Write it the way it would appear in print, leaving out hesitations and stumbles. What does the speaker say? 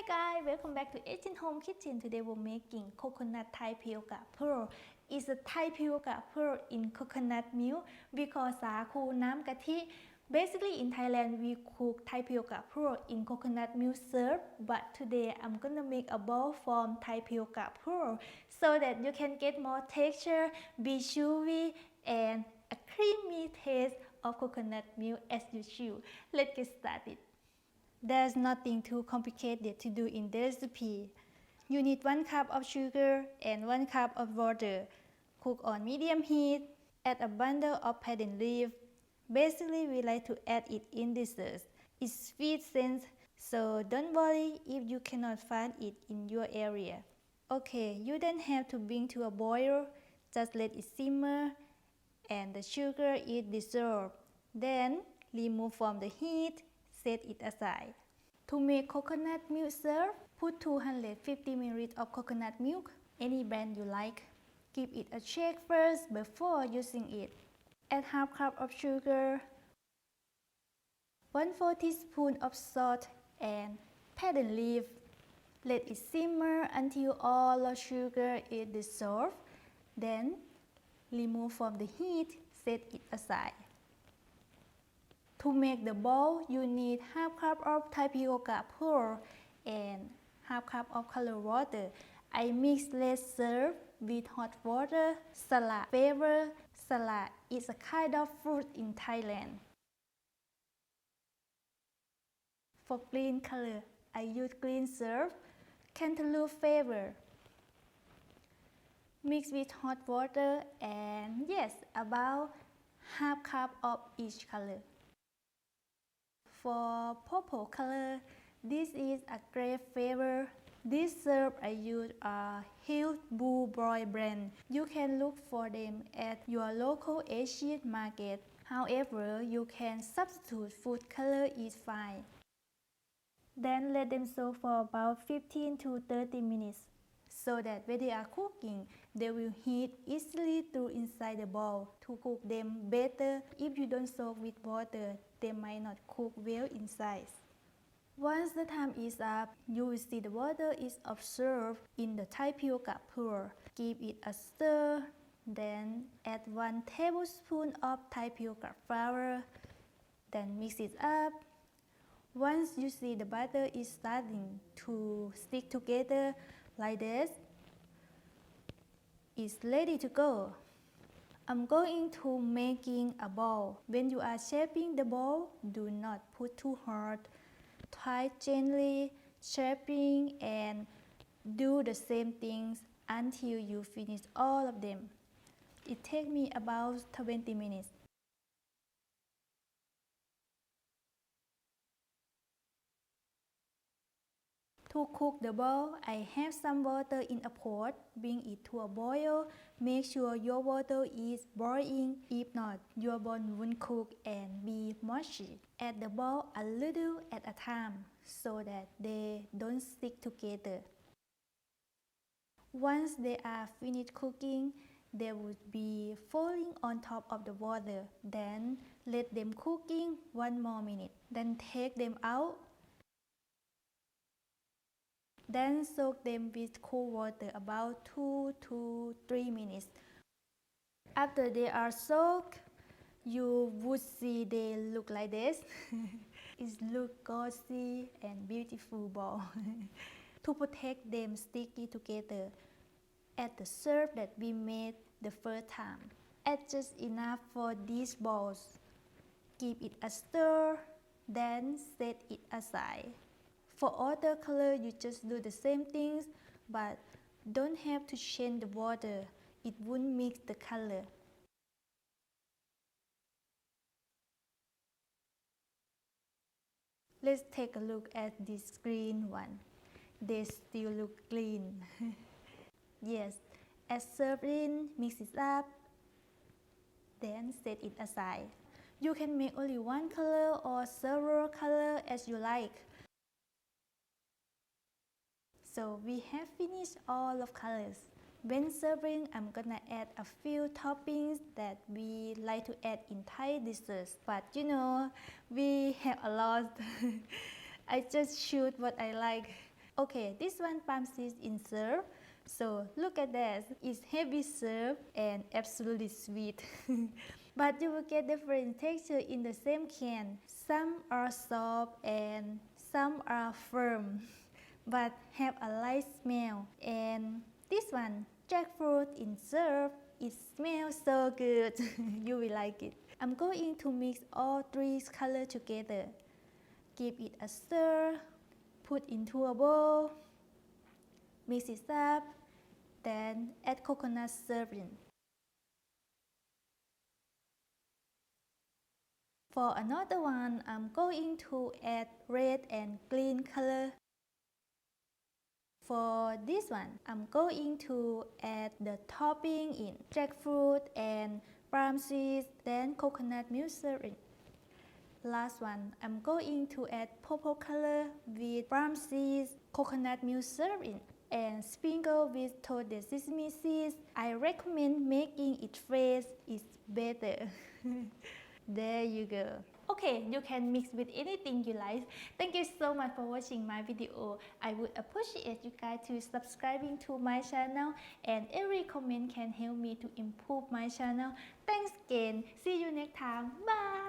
guys, welcome back to Asian Home Kitchen. Today we're making coconut tapioca pearl. It's a tapioca pearl in coconut milk. We call Saku น้ำกะทิ Basically in Thailand we cook tapioca pearl in coconut milk syrup. But today I'm gonna make a ball from tapioca pearl so that you can get more texture, be chewy and a creamy taste of coconut milk as you chew. Let's get started. There's nothing too complicated to do in the recipe. You need 1 cup of sugar and 1 cup of water. Cook on medium heat. Add a bundle of pandan leaf. Basically, we like to add it in desserts. It's sweet scent, so don't worry if you cannot find it in your area. Okay, you don't have to bring to a boil. Just let it simmer and the sugar is dissolved. Then remove from the heat. Set it aside. To make coconut milk syrup, put 250 ml of coconut milk, any brand you like. Give it a shake first before using it. Add half cup of sugar, 1/4 teaspoon of salt and pandan leaf. Let it simmer until all the sugar is dissolved. Then remove from the heat, set it aside. To make the ball, you need half cup of tapioca pearl and half cup of colored water. I mix red syrup with hot water. Salad flavor. Salad is a kind of fruit in Thailand. For green color, I use green syrup, cantaloupe flavor. Mix with hot water and yes, about half cup of each color. For purple color, this is a grape flavor. This syrup I use a Hill Blue Boy brand. You can look for them at your local Asian market. However, you can substitute food color is fine. Then let them soak for about 15 to 30 minutes so that when they are cooking, they will heat easily through inside the bowl. To cook them better, if you don't soak with water, they might not cook well inside. Once the time is up, you will see the water is absorbed in the tapioca pearl. Give it a stir, then add 1 tablespoon of tapioca flour, then mix it up. Once you see the butter is starting to stick together like this, it's ready to go. I'm going to making a ball. When you are shaping the ball, do not put too hard. Try gently shaping and do the same things until you finish all of them. It takes me about 20 minutes. To cook the ball, I have some water in a pot. Bring it to a boil. Make sure your water is boiling. If not, your ball won't cook and be mushy. Add the ball a little at a time so that they don't stick together. Once they are finished cooking, they would be falling on top of the water. Then let them cooking 1 more minute. Then take them out. Then soak them with cool water about 2 to 3 minutes. After they are soaked, you would see they look like this. It looks glossy and beautiful ball. To protect them sticky together, add the syrup that we made the first time. Add just enough for these balls. Give it a stir, then set it aside. For other color, you just do the same things, but don't have to change the water. It won't mix the color. Let's take a look at this green one. They still look green. Yes, add syrup in, mix it up, then set it aside. You can make only 1 color or several colors as you like. So we have finished all of colors. When serving, I'm gonna add a few toppings that we like to add in Thai dishes. But you know, we have a lot. I just choose what I like. Okay, this one palm seeds in syrup. So look at that, it's heavy syrup and absolutely sweet. But you will get different texture in the same can. Some are soft and some are firm, but have a light smell. And this one, jackfruit in syrup, it smells so good. You will like it. I'm going to mix all three colors together. Give it a stir, put into a bowl, mix it up, then add coconut syrup in. For another one, I'm going to add red and green color. For this one, I'm going to add the topping in jackfruit and palm seeds, then coconut milk syrup. Last one, I'm going to add purple color with palm seeds, coconut milk syrup in, and sprinkle with toasted sesame seeds. I recommend making it fresh, it's better. There you go. Okay, you can mix with anything you like. Thank you so much for watching my video. I would appreciate you guys to subscribing to my channel, and every comment can help me to improve my channel. Thanks again. See you next time. Bye.